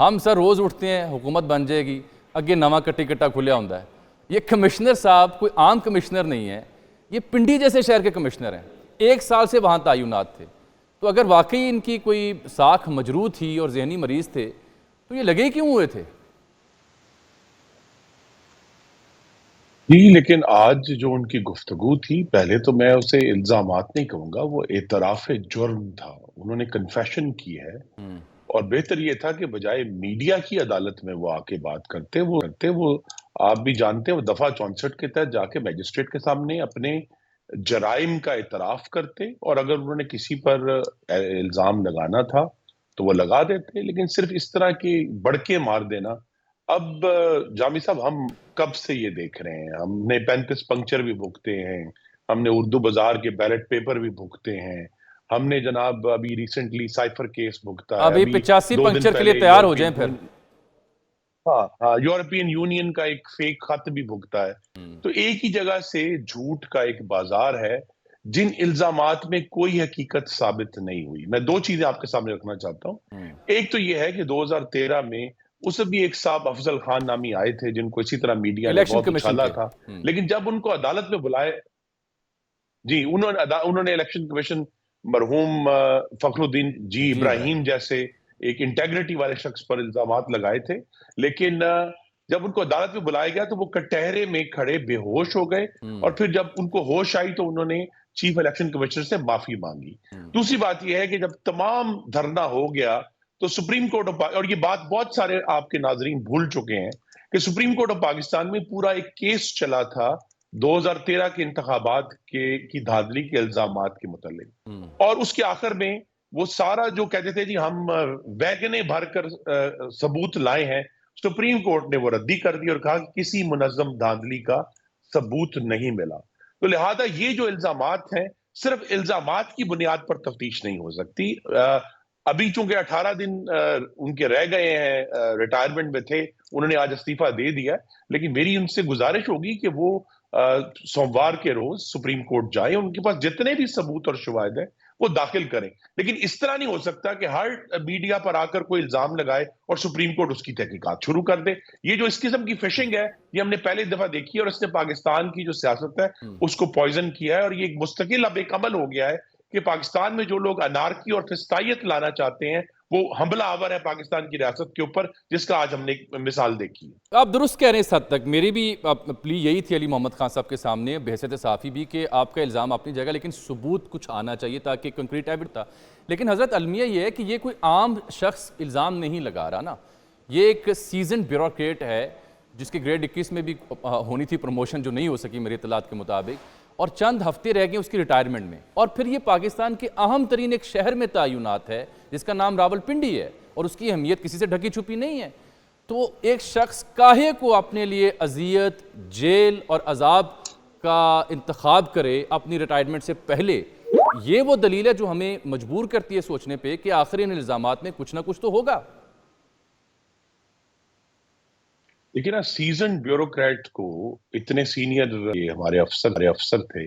हम सर रोज़ उठते हैं हुकूमत बन जाएगी, अगे नवा कट्टी कट्टा खुलिया होंदा है। ये कमिश्नर साहब कोई आम कमिश्नर नहीं है, ये पिंडी जैसे शहर के कमिश्नर हैं। 1 साल से वहाँ तयनात थे। तो अगर वाकई इनकी कोई साख मजरूह थी और जहनी मरीज थे तो ये लगे क्यों हुए थे? जी, लेकिन आज जो उनकी गुफ्तगू थी, पहले तो मैं उसे इल्ज़ामात नहीं कहूँगा, वो एतराफ़े जुर्म था। उन्होंने कन्फेशन की है और बेहतर ये था कि बजाय मीडिया की अदालत में वो आके बात करते, वो आप भी जानते हैं, वो दफ़ा 64 के तहत जाके मजिस्ट्रेट के सामने अपने जराइम का एतराफ़ करते और अगर उन्होंने किसी पर इल्ज़ाम लगाना था, तो वो लगा देते। लेकिन सिर्फ़ इस तरह की बड़के मार देना, अब जामी साहब हम कब से ये देख रहे हैं? हमने 35 पंक्चर भी भुगते हैं, हमने उर्दू बाज़ार के बैलेट पेपर भी भुगते हैं, हमने जनाब अभी रिसेंटली साइफर केस भुगता है, अभी अभी 85 2 दिन पंक्चर के लिए पहले तैयार हो जाएं फिर। हाँ, हाँ, यूरोपियन यूनियन का एक फेक खत भी भुगता है। तो एक ही जगह से झूठ का एक बाज़ार है, जिन इल्ज़ामात में कोई हकीकत साबित नहीं हुई। मैं 2 चीज़ें आपके सामने रखना चाहता हूँ। एक तो ये है कि 2013 में उस भी एक साहब अफ़ज़ल खान नामी आए थे, जिनको इसी तरह मीडिया ने इलेक्शन बहुत कमीशन उछाला के। था। लेकिन जब उनको अदालत में बुलाए जी, उन्होंने इलेक्शन कमीशन मरहूम फ़खरुद्दीन जी जी इब्राहिम इब्राहिम। जैसे एक इंटेग्रिटी वाले शख्स पर इल्ज़ामात लगाए थे। लेकिन जब उनको अदालत में बुलाया गया तो वो कटहरे में खड़े बेहोश हो गए और फिर जब उनको होश आई तो उन्होंने चीफ इलेक्शन कमिश्नर से माफ़ी माँगी। दूसरी बात ये है कि जब तमाम धरना हो गया तो सुप्रीम कोर्ट और ये बात बहुत सारे आपके नाज़रीन भूल चुके हैं कि सुप्रीम कोर्ट ऑफ पाकिस्तान में पूरा एक केस चला था 2013 के इंतखाबात की धांधली के इल्जामात के मुतालिक और उसके आखिर में वो सारा जो कहते थे जी हम वैगने भरकर सबूत लाए हैं, सुप्रीम कोर्ट ने वो रद्दी कर दी और कहा कि किसी मुनज्जम धांधली का सबूत नहीं मिला। तो लिहाजा ये जो इल्जामात हैं सिर्फ इल्जामात की बुनियाद पर तफ्तीश नहीं हो सकती। अभी चूंकि 18 दिन उनके रह गए हैं, रिटायरमेंट में थे, उन्होंने आज इस्तीफा दे दिया, लेकिन मेरी उनसे गुजारिश होगी कि वो सोमवार के रोज सुप्रीम कोर्ट जाए, उनके पास जितने भी सबूत और शवाहिद है वो दाखिल करें। लेकिन इस तरह नहीं हो सकता कि हर मीडिया पर आकर कोई इल्जाम लगाए और सुप्रीम कोर्ट उसकी तहकीकात शुरू कर दे। ये जो इस किस्म की फिशिंग है ये हमने पहली दफा देखी और इसने पाकिस्तान की जो सियासत है उसको पॉइजन किया है और ये एक मुस्तकिल अब एक अमल हो गया है कि पाकिस्तान में जो लोग अनारकी और फिस्तायत लाना चाहते हैं वो हमला आवर है पाकिस्तान की रियासत के ऊपर, जिसका आज हमने एक मिसाल देखी है। आप दुरुस्त कह रहे हैं इस हद तक। मेरी भी प्ली यही थी अली मोहम्मद खान साहब के सामने बहसत साफ़ी भी कि आपका इल्ज़ाम अपनी जगह, लेकिन सबूत कुछ आना चाहिए ताकि कंक्रीट एविडेंस था। लेकिन हज़रत अलमिया ये है कि ये कोई आम शख्स इल्ज़ाम नहीं लगा रहा ना, ये एक सीजन ब्यूरोक्रेट है जिसकी ग्रेड 21 में भी होनी थी प्रमोशन, जो नहीं हो सकी मेरी इतलात के मुताबिक, और चंद हफ्ते रह गए उसकी रिटायरमेंट में। और फिर ये पाकिस्तान के अहम तरीन एक शहर में तयनात है जिसका नाम रावलपिंडी है और उसकी अहमियत किसी से ढकी छुपी नहीं है। तो एक शख्स काहे को अपने लिए अजियत, जेल और अजाब का इंतखाब करे अपनी रिटायरमेंट से पहले, ये वो दलील है जो हमें मजबूर करती है सोचने पे कि आखिर इन इल्ज़ामात में कुछ ना कुछ तो होगा। देखिए ना, सीजन ब्यूरोक्रेट को इतने सीनियर हमारे अफसर थे,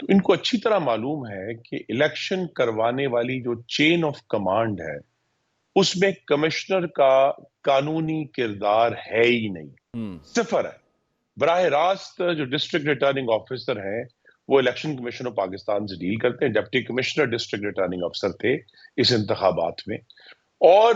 तो इनको अच्छी तरह मालूम है कि इलेक्शन करवाने वाली जो चेन ऑफ कमांड है उसमें कमिश्नर का कानूनी किरदार है ही नहीं, सिफर है। बराह रास्त जो डिस्ट्रिक्ट रिटर्निंग ऑफिसर हैं वो इलेक्शन कमीशन ऑफ पाकिस्तान से डील करते हैं। Deputy commissioner district returning officer थे इस इंतखाबात में। और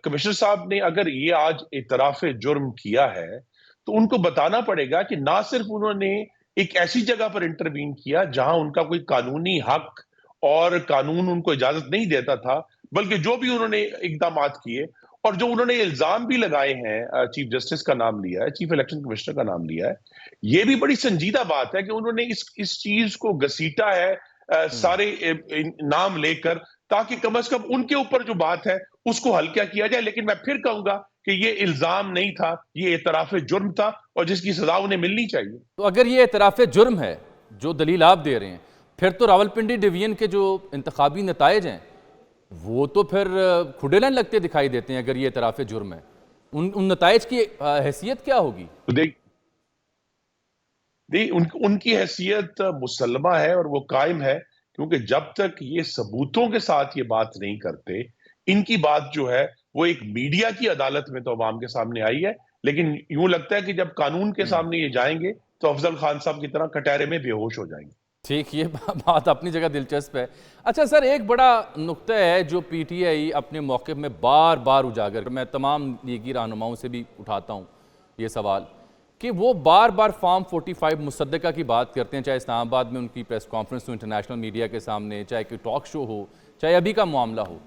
कमिश्नर साहब ने अगर ये आज इतराफ जुर्म किया है तो उनको बताना पड़ेगा कि ना सिर्फ उन्होंने एक ऐसी जगह पर इंटरवीन किया जहां उनका कोई कानूनी हक और कानून उनको इजाजत नहीं देता था, बल्कि जो भी उन्होंने इकदाम किए और जो उन्होंने इल्जाम भी लगाए हैं, चीफ जस्टिस का नाम लिया है, चीफ इलेक्शन कमिश्नर का नाम लिया है, ये भी बड़ी संजीदा बात है कि उन्होंने इस चीज को घसीटा है सारे नाम लेकर, ताकि कम से कम उनके ऊपर जो बात है उसको हल्का किया जाए। लेकिन मैं फिर कहूंगा कि ये इल्जाम नहीं था, ये एतराफ जुर्म था और जिसकी सजा उन्हें मिलनी चाहिए। तो अगर ये एतराफ़ जुर्म है जो दलील आप दे रहे हैं, फिर तो रावलपिंडी डिवीजन के जो इंतखाबी नताइज हैं वो तो फिर खुडेलन लगते दिखाई देते हैं। अगर ये एतराफ़ जुर्म है, उन नताइज की हैसियत क्या होगी? तो उनकी हैसियत मुसल्लमा है और वो कायम है, क्योंकि जब तक ये सबूतों के साथ ये बात नहीं करते, इनकी बात जो है वो एक मीडिया की अदालत में तो अवाम के सामने आई है, लेकिन यूं लगता है कि जब कानून के सामने ये जाएंगे तो अफजल खान साहब की तरह कटहरे में बेहोश हो जाएंगे। ठीक, ये बात अपनी जगह दिलचस्प है। अच्छा सर, एक बड़ा नुक्ता है जो पीटीआई अपने मौक़िफ़ में बार बार उजागर, मैं तमाम लीगी रहनुमाओं से भी उठाता हूँ ये सवाल, कि वो बार बार फॉर्म 45 मुसद्दका की बात करते हैं, चाहे इस्लामाबाद में उनकी प्रेस कॉन्फ्रेंस हो इंटरनेशनल मीडिया के सामने, चाहे कोई टॉक शो हो, चाहे अभी का मामला हो।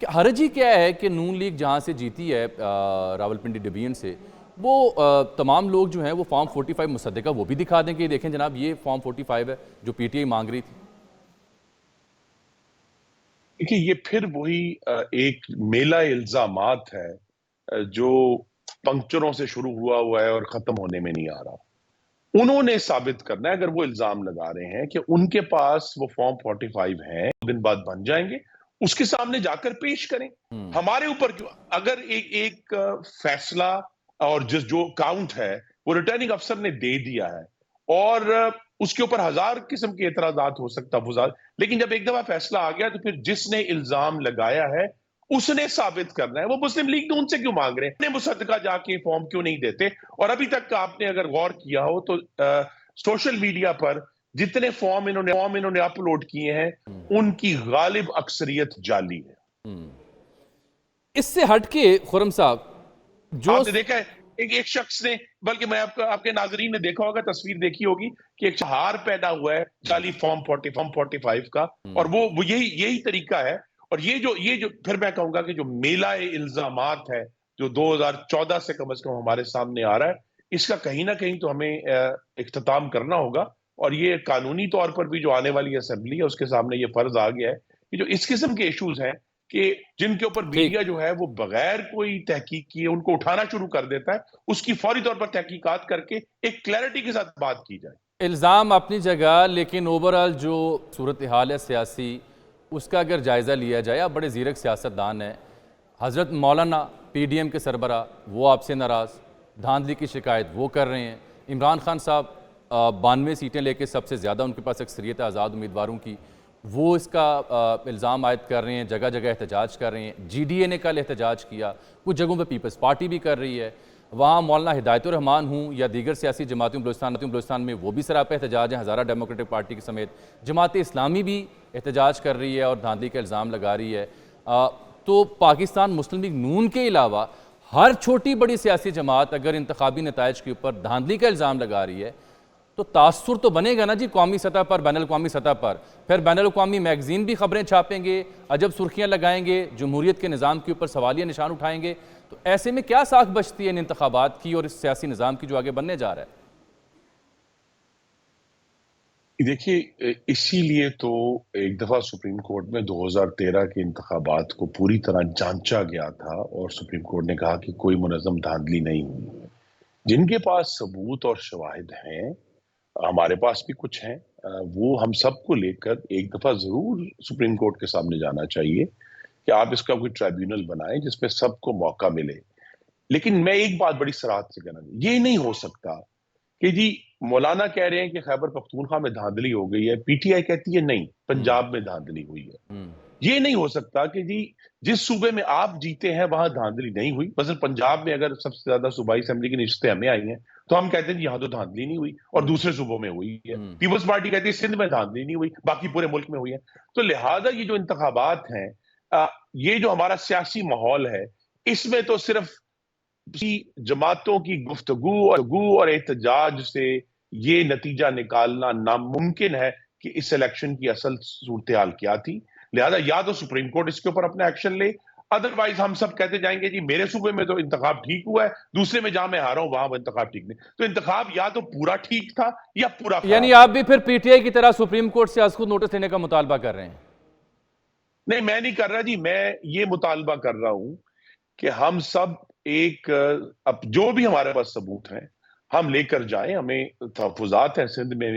कि हर्ज ही क्या है कि नून लीग जहाँ से जीती है रावलपिंडी डिवीजन से, वो तमाम लोग जो हैं वो फॉर्म 45 मुसद्दका वो भी दिखा दें कि देखें जनाब ये फॉर्म 45 है जो पीटीआई मांग रही थी। देखिए, ये फिर वही एक मेला इल्जामात है जो पंक्चरों से शुरू हुआ है और खत्म होने में नहीं आ रहा। उन्होंने साबित करना है, अगर वो इल्जाम लगा रहे हैं कि उनके पास वो फॉर्म 45 है, दिन बाद बन जाएंगे, उसके सामने जाकर पेश करें। हमारे ऊपर क्यों? अगर एक फैसला और जो काउंट है वो रिटर्निंग अफसर ने दे दिया है और उसके ऊपर हजार किस्म के एतराजात हो सकता है, लेकिन जब एक दफा फैसला आ गया तो फिर जिसने इल्जाम लगाया है उसने साबित करना है। वो मुस्लिम लीग तो उनसे क्यों मांग रहे हैं? मुसद्दका जाके फॉर्म क्यों नहीं देते? और अभी तक आपने अगर गौर किया हो तो सोशल मीडिया पर जितने फॉर्म इन्होंने अपलोड किए हैं उनकी गालिब अक्सरियत जाली है। इससे हटके खुरम साहब, जो आपने देखा है एक शख्स ने, बल्कि मैं आपके नाजरीन ने देखा होगा, तस्वीर देखी होगी कि एक हार पैदा हुआ है जाली फॉर्म 45 का, और वो यही तरीका है। और ये जो फिर मैं कहूंगा कि जो मेला इल्जामात है जो 2014 से कम हमारे सामने आ रहा है, इसका कहीं ना कहीं तो हमें इख्तिताम करना होगा। और ये कानूनी तौर पर भी जो आने वाली असेंबली है उसके सामने ये फर्ज आ गया है कि जो इस किस्म के इश्यूज हैं कि जिनके ऊपर मीडिया जो है वो बगैर कोई तहकीक किए उनको उठाना शुरू कर देता है, उसकी फौरी तौर पर तहकीकात करके एक क्लैरिटी के साथ बात की जाए। इल्ज़ाम अपनी जगह, लेकिन ओवरऑल जो सूरत हाल है सियासी, उसका अगर जायज़ा लिया जाए, आप बड़े ज़ीरक सियासतदान हैं, हज़रत मौलाना पीडीएम के सरबरा वो आपसे नाराज़, धांधली की शिकायत वो कर रहे हैं, इमरान खान साहब 92 सीटें लेके सबसे ज़्यादा उनके पास अक्सरियत आज़ाद उम्मीदवारों की, वो इसका इल्ज़ाम आयद कर रहे हैं, जगह जगह एहतजाज कर रहे हैं। जीडीए ने कल एहतजाज किया, कुछ जगहों पर पीपल्स पार्टी भी कर रही है, वहाँ मौलाना हिदायतुर्रहमान हूँ या दीगर सियासी जमातें बलूचिस्तान में वो भी सरापा एहतजाज है, हज़ारा डेमोक्रेटिक पार्टी के समेत जमात इस्लामी भी एहतजाज कर रही है और धांधली का इल्ज़ाम लगा रही है। तो पाकिस्तान मुस्लिम लीग नून के अलावा हर छोटी बड़ी सियासी जमात अगर इंतखाबी नताइज के ऊपर धांधली का इल्ज़ाम लगा रही है तो तासुर तो बनेगा ना जी, कौमी सतह पर, बैनुल अक़वामी सतह पर। फिर बैनुल अक़वामी मैगज़ीन भी खबरें छापेंगे, अजब सुर्खियाँ लगाएंगे, जमहूरियत के निज़ाम के ऊपर सवालिया निशान उठाएंगे। तो ऐसे में क्या साख बचती है इन इंतखाबात की और इस सियासी निज़ाम की जो आगे बनने जा रहा है? देखिए, इसीलिए तो एक दफा सुप्रीम कोर्ट में 2013 के इंतखाबात को पूरी तरह जांचा गया था और सुप्रीम कोर्ट ने कहा कि कोई मुनज़्ज़म धांधली नहीं हुई। जिनके पास सबूत और शवाहिद हैं, हमारे पास भी कुछ हैं, वो हम सबको लेकर एक दफा जरूर सुप्रीम कोर्ट के सामने जाना चाहिए कि आप इसका कोई ट्राइब्यूनल बनाएं जिसमें सबको मौका मिले। लेकिन मैं एक बात बड़ी सराहत से कहना, ये नहीं हो सकता कि जी मौलाना कह रहे हैं कि खैबर पख्तूनख्वा में धांधली हो गई है, पीटीआई कहती है नहीं पंजाब में धांधली हुई है। ये नहीं हो सकता कि जी जिस सूबे में आप जीते हैं वहां धांधली नहीं हुई। मसलन पंजाब में अगर सबसे ज्यादा सूबाई असेंबली की निश्चितें हमें आई हैं तो हम कहते हैं यहाँ तो धांधली नहीं हुई और दूसरे सूबों में हुई है। पीपल्स पार्टी कहती है सिंध में धांधली नहीं हुई, बाकी पूरे मुल्क में हुई है। तो लिहाजा ये जो इंतखाबात हैं, ये जो हमारा सियासी माहौल है, इसमें तो सिर्फ जमातों की गुफ्तगू और एहतजाज से ये नतीजा निकालना नामुमकिन है कि इस इलेक्शन की असल सूरत हाल क्या थी। लिहाजा या तो सुप्रीम कोर्ट इसके ऊपर अपना एक्शन ले, अदरवाइज हम सब कहते जाएंगे जी मेरे सूबे में तो इंतखाब ठीक हुआ है, दूसरे में जहां मैं हारा हूं वहां इंतखाब ठीक नहीं। तो इंतखाब या तो पूरा ठीक था या पूरा खराब। यानी आप भी फिर पीटीआई की तरह सुप्रीम कोर्ट से आज खुद नोटिस लेने का मुतालबा कर रहे हैं? नहीं, मैं नहीं कर रहा जी, मैं ये मुतालबा कर रहा हूं कि हम सब एक, अब जो भी हमारे पास सबूत हैं हम लेकर जाएं। हमें तहफ़्फ़ुज़ात हैं सिंध में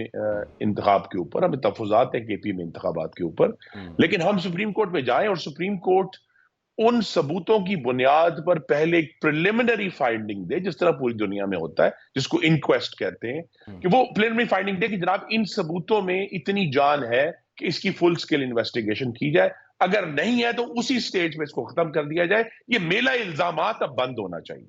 इंतखाब के ऊपर, हमें तहफ़्फ़ुज़ात हैं केपी में इंतखाबात के ऊपर, लेकिन हम सुप्रीम कोर्ट में जाएं और सुप्रीम कोर्ट उन सबूतों की बुनियाद पर पहले एक प्रिलिमिनरी फाइंडिंग दे, जिस तरह पूरी दुनिया में होता है, जिसको इंक्वेस्ट कहते हैं, कि वो प्रिलिमिनरी फाइंडिंग दे कि जनाब इन सबूतों में इतनी जान है कि इसकी फुल स्केल इन्वेस्टिगेशन की जाए। अगर नहीं है तो उसी स्टेज पे इसको खत्म कर दिया जाए। ये मेला इल्जामात अब बंद होना चाहिए।